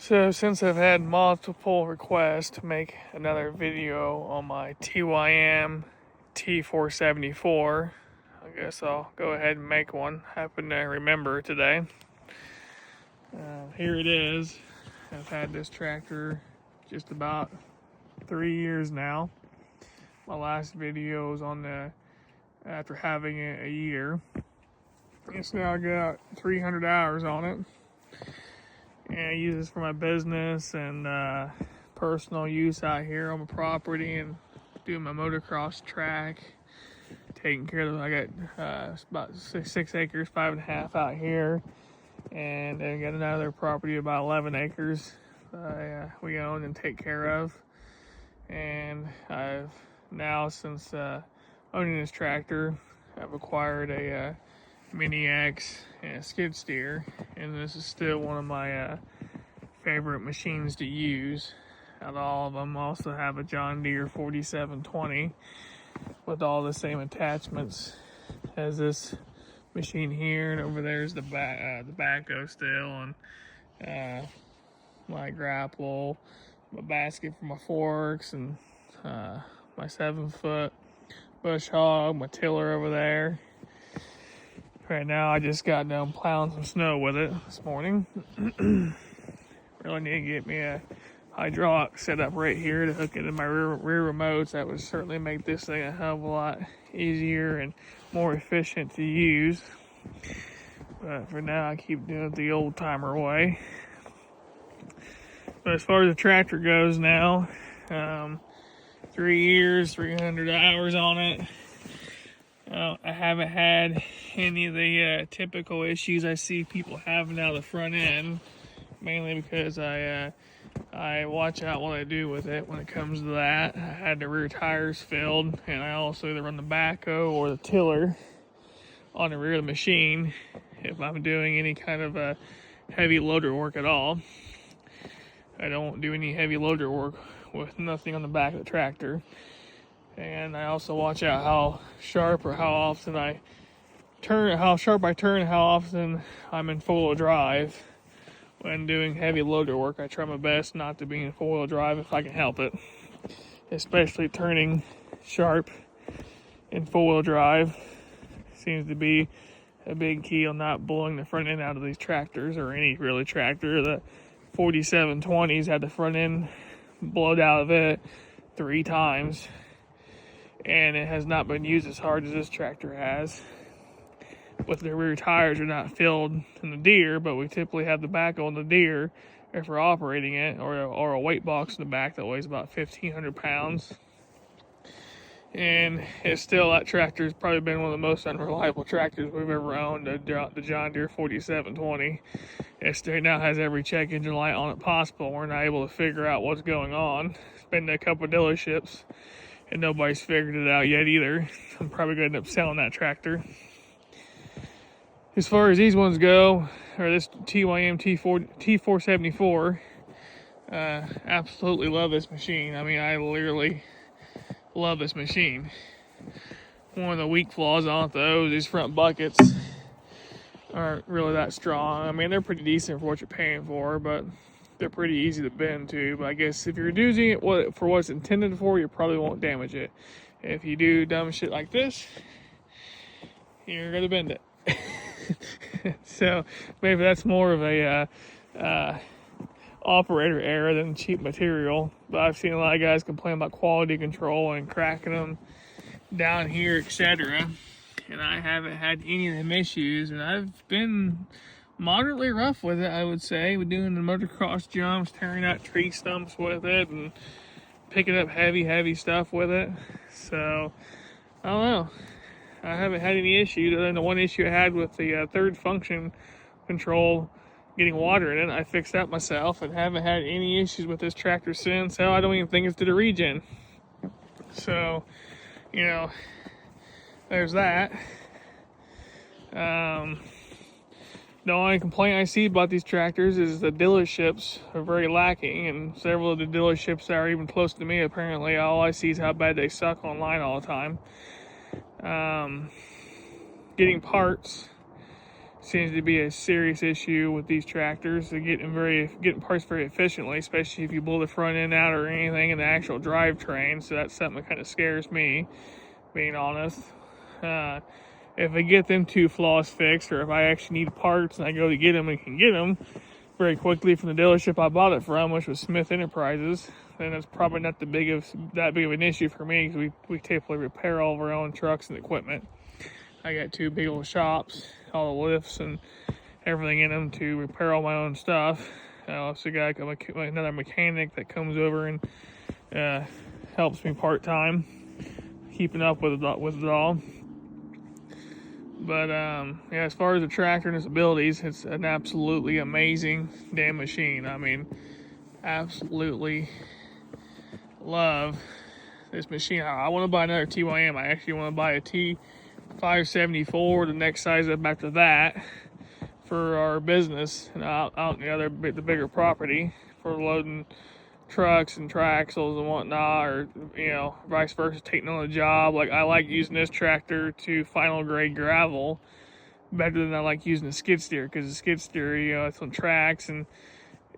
So since I've had multiple requests to make another video on my TYM T474, I guess I'll go ahead and make one. Happen to remember today. Here it is. I've had this tractor just about 3 years now. My last video was after having it a year. It's now got 300 hours on it. And I use this for my business and personal use out here on my property and doing my motocross track. Taking care of, I got about 6 acres, 5.5 out here. And then got another property about 11 acres we own and take care of. And I've now, since owning this tractor, I've acquired a Mini X and a skid steer, and this is still one of my favorite machines to use out of all of them. I also have a John Deere 4720 with all the same attachments as this machine here, and over there's the backhoe still, and my grapple, my basket for my forks, and my 7-foot bush hog, my tiller over there. Right now I just got done plowing some snow with it this morning. Really need to get me a hydraulic set up right here to hook it in my rear remotes. That would certainly make this thing a hell of a lot easier and more efficient to use. But for now I keep doing it the old timer way. But as far as the tractor goes now, 3 years, 300 hours on it. I haven't had any of the typical issues I see people having out of the front end, mainly because I watch out what I do with it when it comes to that. I had the rear tires filled, and I also either run the backhoe or the tiller on the rear of the machine if I'm doing any kind of heavy loader work at all. I don't do any heavy loader work with nothing on the back of the tractor. And I also watch out how sharp or how often I turn, how often I'm in four-wheel drive when doing heavy loader work. I try my best not to be in four-wheel drive if I can help it, especially turning sharp in four-wheel drive seems to be a big key on not blowing the front end out of these tractors, or any really tractor. The 4720s had the front end blowed out of it 3 times. And it has not been used as hard as this tractor has. With the rear tires are not filled in the Deere, but we typically have the backhoe on the Deere if we're operating it, or a weight box in the back that weighs about 1,500 pounds. And it's still, that tractor has probably been one of the most unreliable tractors we've ever owned, the John Deere 4720. It now has every check engine light on it possible. We're not able to figure out what's going on. It's been to a couple of dealerships, and nobody's figured it out yet either. I'm probably going to end up selling that tractor. As far as these ones go, or this TYM T474, absolutely love this machine. I mean, I literally love this machine. One of the weak flaws on it, though, is these front buckets aren't really that strong. I mean, they're pretty decent for what you're paying for, but they're pretty easy to bend too. But I guess if you're using it for what it's intended for, you probably won't damage it. If you do dumb shit like this, you're gonna bend it. So maybe that's more of a operator error than cheap material. But I've seen a lot of guys complain about quality control and cracking them down here, etc. And I haven't had any of them issues, and I've been moderately rough with it, I would say. We're doing the motocross jumps, tearing out tree stumps with it, and picking up heavy stuff with it. So, I don't know. I haven't had any issues, other than the one issue I had with the third function control getting water in it. I fixed that myself and haven't had any issues with this tractor since. Hell, I don't even think it's did a regen. So, you know, there's that. The only complaint I see about these tractors is the dealerships are very lacking, and several of the dealerships that are even close to me, apparently, all I see is how bad they suck online all the time. Getting parts seems to be a serious issue with these tractors. They're getting parts very efficiently, especially if you blow the front end out or anything in the actual drivetrain. So that's something that kind of scares me, being honest. If I get them two flaws fixed, or if I actually need parts and I go to get them and can get them very quickly from the dealership I bought it from, which was Smith Enterprises, then that's probably not that big of an issue for me, because we typically repair all of our own trucks and equipment. I got two big old shops, all the lifts and everything in them to repair all my own stuff. I also got another mechanic that comes over and helps me part-time, keeping up with it all. But yeah, as far as the tractor and its abilities, it's an absolutely amazing damn machine. I mean, absolutely love this machine. I want to buy another TYM. I actually want to buy a T574, the next size up after that, for our business and out in the bigger property for loading trucks and axles and whatnot, or vice versa, taking on a job. Like, I like using this tractor to final grade gravel better than I like using a skid steer, because the skid steer, it's on tracks, and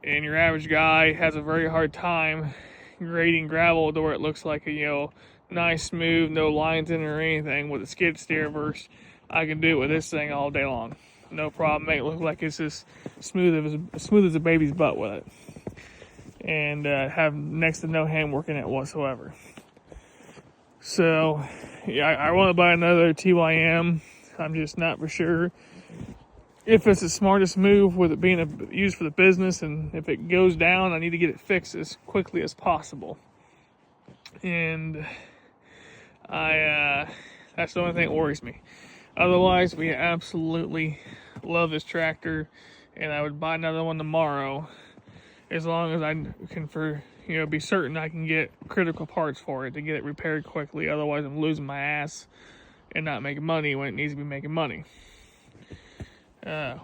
your average guy has a very hard time grading gravel to where it looks like a nice, smooth, no lines in it or anything. With a skid steer, versus I can do it with this thing all day long, no problem. Make it look like it's as smooth as a baby's butt with it, and have next to no hand work in it whatsoever. So yeah, I want to buy another TYM. I'm just not for sure if it's the smartest move, with it being used for the business, and if it goes down, I need to get it fixed as quickly as possible. And that's the only thing that worries me. Otherwise, we absolutely love this tractor, and I would buy another one tomorrow, as long as I can be certain I can get critical parts for it to get it repaired quickly. Otherwise, I'm losing my ass and not making money when it needs to be making money.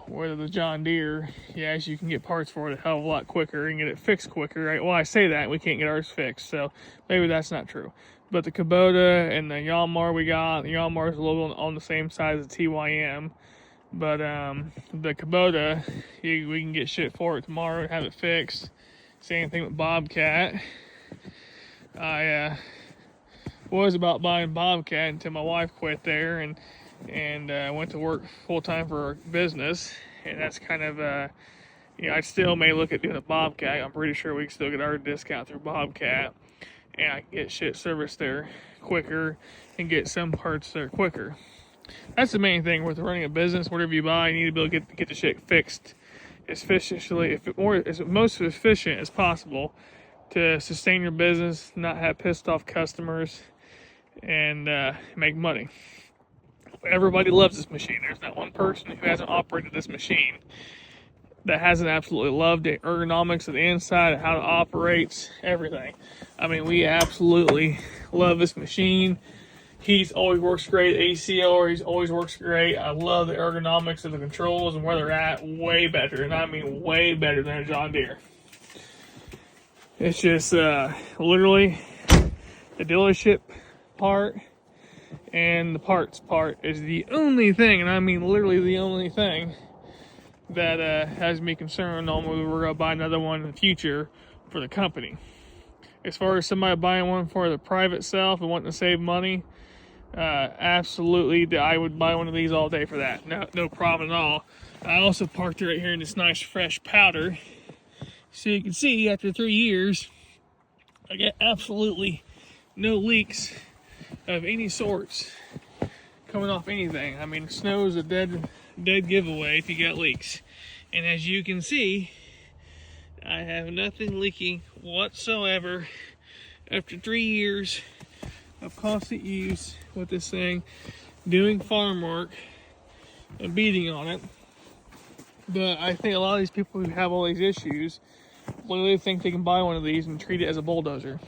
Whether the John Deere, yes, you can get parts for it a hell of a lot quicker and get it fixed quicker, right? Well, I say that, we can't get ours fixed, so maybe that's not true. But the Kubota and the Yanmar the Yanmar is a little on the same size as the TYM. But the Kubota, we can get shit for it tomorrow and have it fixed. Same thing with Bobcat. I was about buying Bobcat until my wife quit there and went to work full-time for our business. And that's kind of, I still may look at doing a Bobcat. I'm pretty sure we can still get our discount through Bobcat. And I can get shit serviced there quicker and get some parts there quicker. That's the main thing with running a business. Whatever you buy, you need to be able to get the shit fixed as most efficient as possible to sustain your business, not have pissed off customers, and make money. Everybody loves this machine. There's not one person who hasn't operated this machine that hasn't absolutely loved the ergonomics of the inside, how it operates, everything. I mean, we absolutely love this machine. Heat always works great. AC always works great. I love the ergonomics of the controls and where they're at. Way better, and I mean way better than a John Deere. It's just literally the dealership part and the parts part is the only thing, and I mean literally the only thing, that has me concerned on whether we're going to buy another one in the future for the company. As far as somebody buying one for the private self and wanting to save money, absolutely, I would buy one of these all day for that. No problem at all. I also parked it right here in this nice fresh powder. So you can see, after 3 years, I got absolutely no leaks of any sorts coming off anything. I mean, snow is a dead giveaway if you got leaks. And as you can see, I have nothing leaking whatsoever after 3 years of constant use with this thing, doing farm work and beating on it. But I think a lot of these people who have all these issues literally think they can buy one of these and treat it as a bulldozer.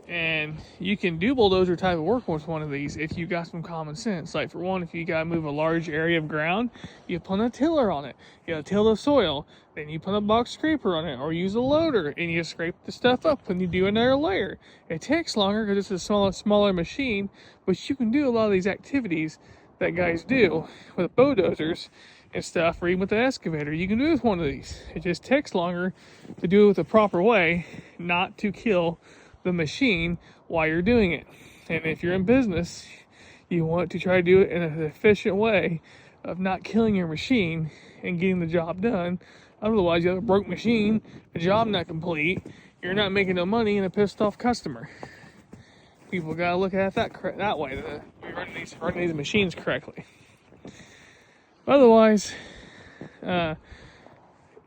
And you can do bulldozer type of work with one of these if you got some common sense. Like, for one, if you gotta move a large area of ground, you put a tiller on it. You gotta till the soil. Then you put a box scraper on it, or use a loader, and you scrape the stuff up and you do another layer. It takes longer because it's a smaller machine, but you can do a lot of these activities that guys do with bulldozers and stuff, or even with the excavator. You can do it with one of these. It just takes longer to do it with the proper way, not to kill the machine while you're doing it. And if you're in business, you want to try to do it in an efficient way of not killing your machine and getting the job done. Otherwise, you have a broke machine, the job not complete, you're not making no money, and a pissed off customer. People gotta look at it that way. We're running these machines correctly. Otherwise, yeah,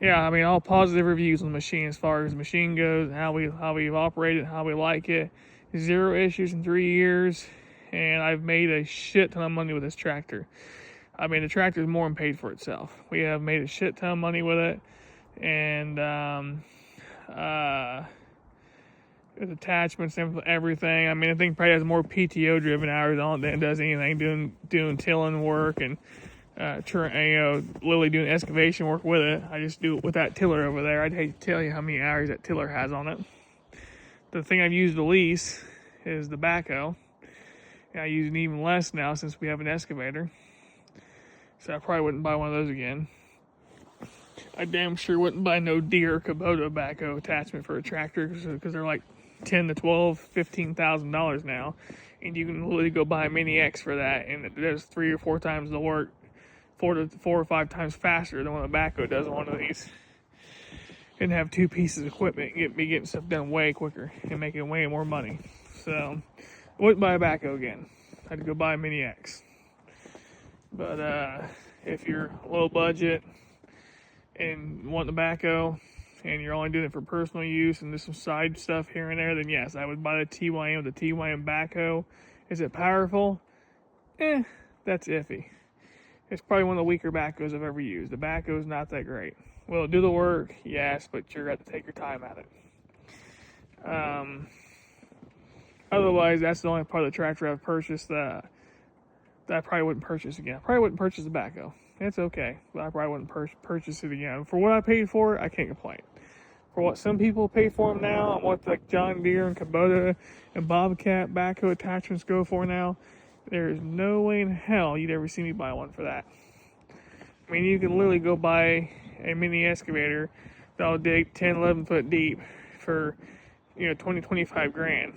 I mean, all positive reviews on the machine as far as the machine goes, how we've operated, how we like it. 0 issues in 3 years, and I've made a shit ton of money with this tractor. I mean, the tractor is more than paid for itself. We have made a shit ton of money with it, and with attachments and everything. I mean, I think probably has more PTO driven hours on it than it does anything doing tilling work and Lily doing excavation work with it. I just do it with that tiller over there. I'd hate to tell you how many hours that tiller has on it. The thing I've used the least is the backhoe. And I use it even less now since we have an excavator. So I probably wouldn't buy one of those again. I damn sure wouldn't buy no Deere Kubota backhoe attachment for a tractor because they're like $10,000 to $12,000, $15,000 now, and you can literally go buy a Mini X for that, and it does 3 or 4 times the work, 4 or 5 times faster than what a backhoe does on one of these, and have 2 pieces of equipment and be getting stuff done way quicker and making way more money. So I wouldn't buy a backhoe again. I'd go buy a Mini X. But if you're low budget and want the backhoe and you're only doing it for personal use and just some side stuff here and there, then yes, I would buy the TYM with the TYM backhoe. Is it powerful? That's iffy. It's probably one of the weaker backhoes I've ever used. The backhoe's not that great. Will it do the work? Yes, but you're going to have to take your time at it. Otherwise, that's the only part of the tractor I've purchased that I probably wouldn't purchase again. I probably wouldn't purchase the backhoe. It's okay, but I probably wouldn't purchase it again. For what I paid for it, I can't complain. For what some people pay for them now, and what like John Deere and Kubota and Bobcat backhoe attachments go for now, there's no way in hell you'd ever see me buy one for that. I mean, you can literally go buy a mini excavator that'll dig 10, 11 foot deep for, 20, 25 grand.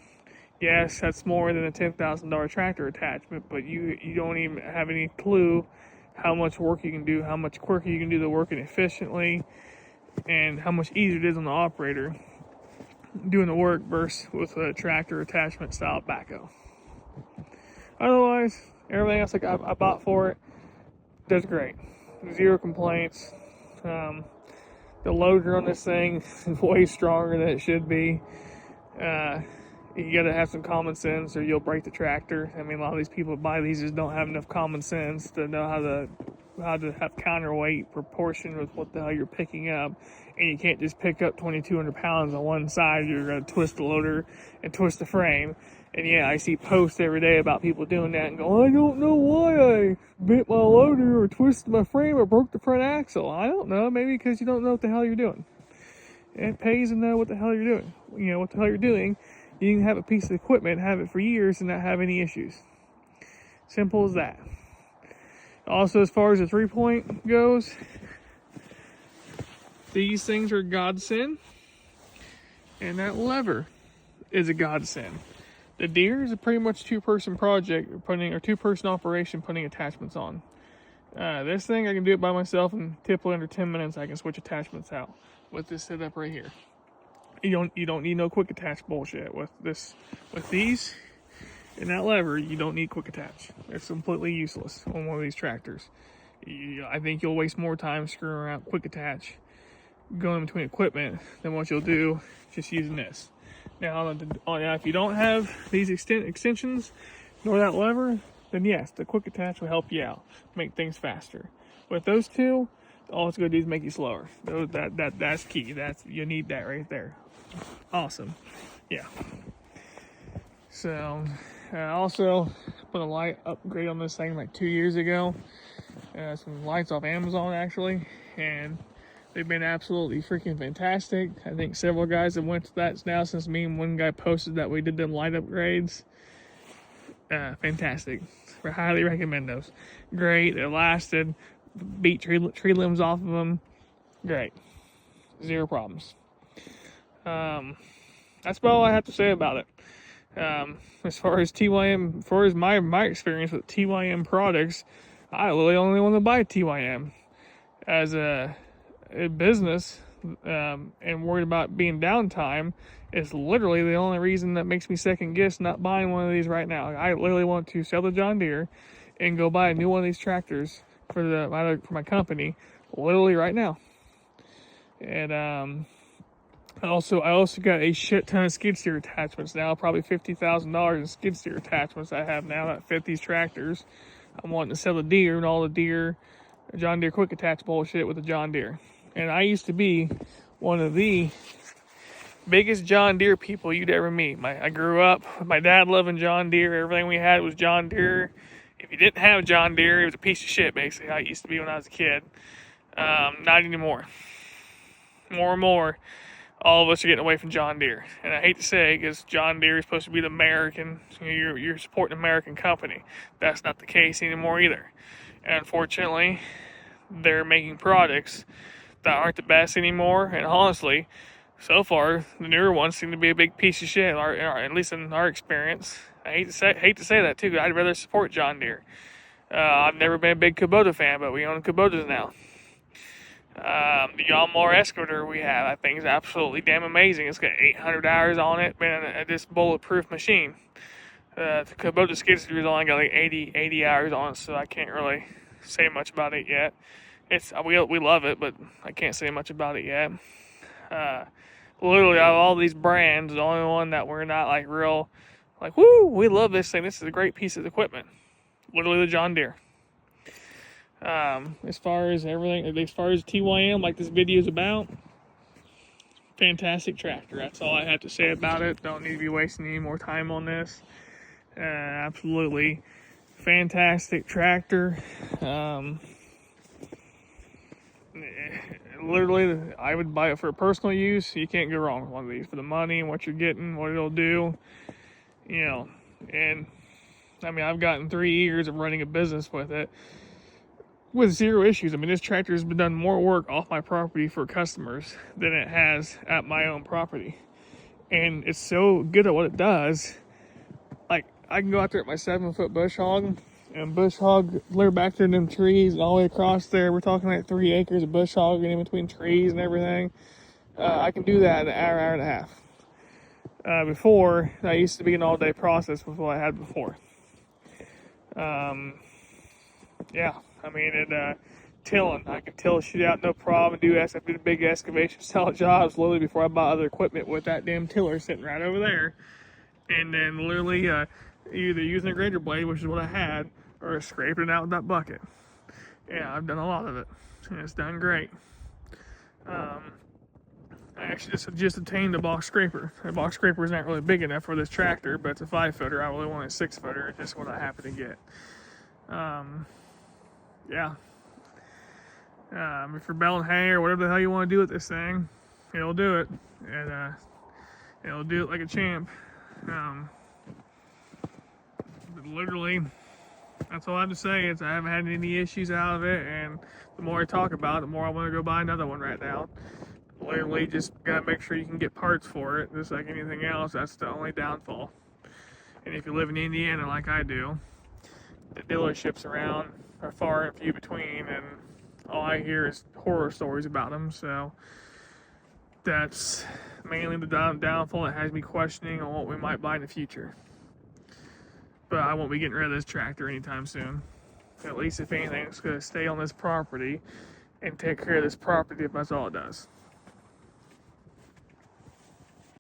Yes, that's more than a $10,000 tractor attachment, but you don't even have any clue how much work you can do, how much quicker you can do the work and efficiently, and how much easier it is on the operator doing the work versus with a tractor attachment style backhoe. Otherwise, everything else I bought for it does great. 0 complaints. The loader on this thing is way stronger than it should be. You gotta have some common sense or you'll break the tractor. I mean, a lot of these people that buy these just don't have enough common sense to know how to have counterweight proportion with what the hell you're picking up. And you can't just pick up 2,200 pounds on one side. You're gonna twist the loader and twist the frame. And yeah, I see posts every day about people doing that and go, I don't know why I bent my loader or twisted my frame or broke the front axle. I don't know, maybe because you don't know what the hell you're doing. It pays to know what the hell you're doing. What the hell you're doing. You can have a piece of equipment, have it for years, and not have any issues. Simple as that. Also, as far as the 3-point goes, these things are a godsend, and that lever is a godsend. The Deere is a pretty much 2-person project, or 2-person operation putting attachments on. This thing, I can do it by myself, and typically under 10 minutes, I can switch attachments out with this setup right here. You don't need no quick attach bullshit with these and that lever. You don't need quick attach. It's completely useless on one of these tractors. I think you'll waste more time screwing around quick attach going between equipment than what you'll do just using this. Now, if you don't have these extensions nor that lever, then yes, the quick attach will help you out, make things faster. With those two, all it's going to do is make you slower. That's key. You need that right there. Awesome. Yeah. So, also put a light upgrade on this thing like 2 years ago. Some lights off Amazon actually, and they've been absolutely freaking fantastic. I think several guys have went to that now since me and one guy posted that we did them light upgrades. fantastic. I highly recommend those. Great. They lasted. Beat tree limbs off of them. Great. Zero problems. That's about all I have to say about it. As far as TYM, as far as my experience with TYM products, I literally only want to buy TYM as a business, and worried about being downtime. Is literally the only reason that makes me second guess not buying one of these right now. I literally want to sell the John Deere and go buy a new one of these tractors for my company, literally right now. And I also got a shit ton of skid steer attachments now, probably $50,000 in skid steer attachments I have now that fit these tractors. I'm wanting to sell the Deere and all the Deere, John Deere quick attach bullshit with the John Deere. And I used to be one of the biggest John Deere people you'd ever meet. I grew up with my dad loving John Deere. Everything we had was John Deere. If you didn't have John Deere, it was a piece of shit, basically, how it used to be when I was a kid. Not anymore. More and more, all of us are getting away from John Deere. And I hate to say, because John Deere is supposed to be the American, you're supporting an American company. That's not the case anymore either. And unfortunately, they're making products that aren't the best anymore. And honestly, so far, the newer ones seem to be a big piece of shit, at least in our experience. I hate to say that too. I'd rather support John Deere. I've never been a big Kubota fan, but we own Kubotas now. The Yamaha excavator we have, I think, is absolutely damn amazing. It's got 800 hours on it, been this bulletproof machine. The Kubota skid steer's only got like 80 hours on it, so I can't really say much about it yet. We love it, but I can't say much about it yet. Literally, out of all these brands, the only one that we're not like real, like, woo, we love this thing. This is a great piece of equipment. Literally the John Deere. As far as everything, as far as TYM, like this video is about, fantastic tractor. That's all I have to say about it. Don't need to be wasting any more time on this. Absolutely fantastic tractor. Literally, I would buy it for personal use. You can't go wrong with one of these for the money and what you're getting, what it'll do, and I mean, I've gotten 3 years of running a business with it with zero issues. I mean, this tractor has been done more work off my property for customers than it has at my own property. And it's so good at what it does. Like, I can go out there at my 7-foot bush hog and bush hog clear back to them trees and all the way across there. We're talking like 3 acres of bush hog in between trees and everything. I can do that in an hour and a half. Before, that used to be an all-day process with what I had before. Yeah, I mean, tilling. I can till shit out no problem. I do the big excavation style jobs literally before I buy other equipment with that damn tiller sitting right over there. And then literally either using a grader blade, which is what I had, or scraping it out with that bucket. Yeah, I've done a lot of it, and it's done great. I actually just obtained a box scraper. A box scraper is not really big enough for this tractor, but it's a 5-footer. I really want a 6-footer. It's just what I happen to get. Yeah. If you're baling hay or whatever the hell you want to do with this thing, it'll do it. And it'll do it like a champ. But literally, that's all I have to say. Is I haven't had any issues out of it, and the more I talk about it, the more I want to go buy another one right now. Literally, just gotta make sure you can get parts for it. Just like anything else, that's the only downfall. And if you live in Indiana like I do, the dealerships around are far and few between, and all I hear is horror stories about them. So that's mainly the downfall that has me questioning on what we might buy in the future. But I won't be getting rid of this tractor anytime soon. At least if anything, it's going to stay on this property and take care of this property if that's all it does.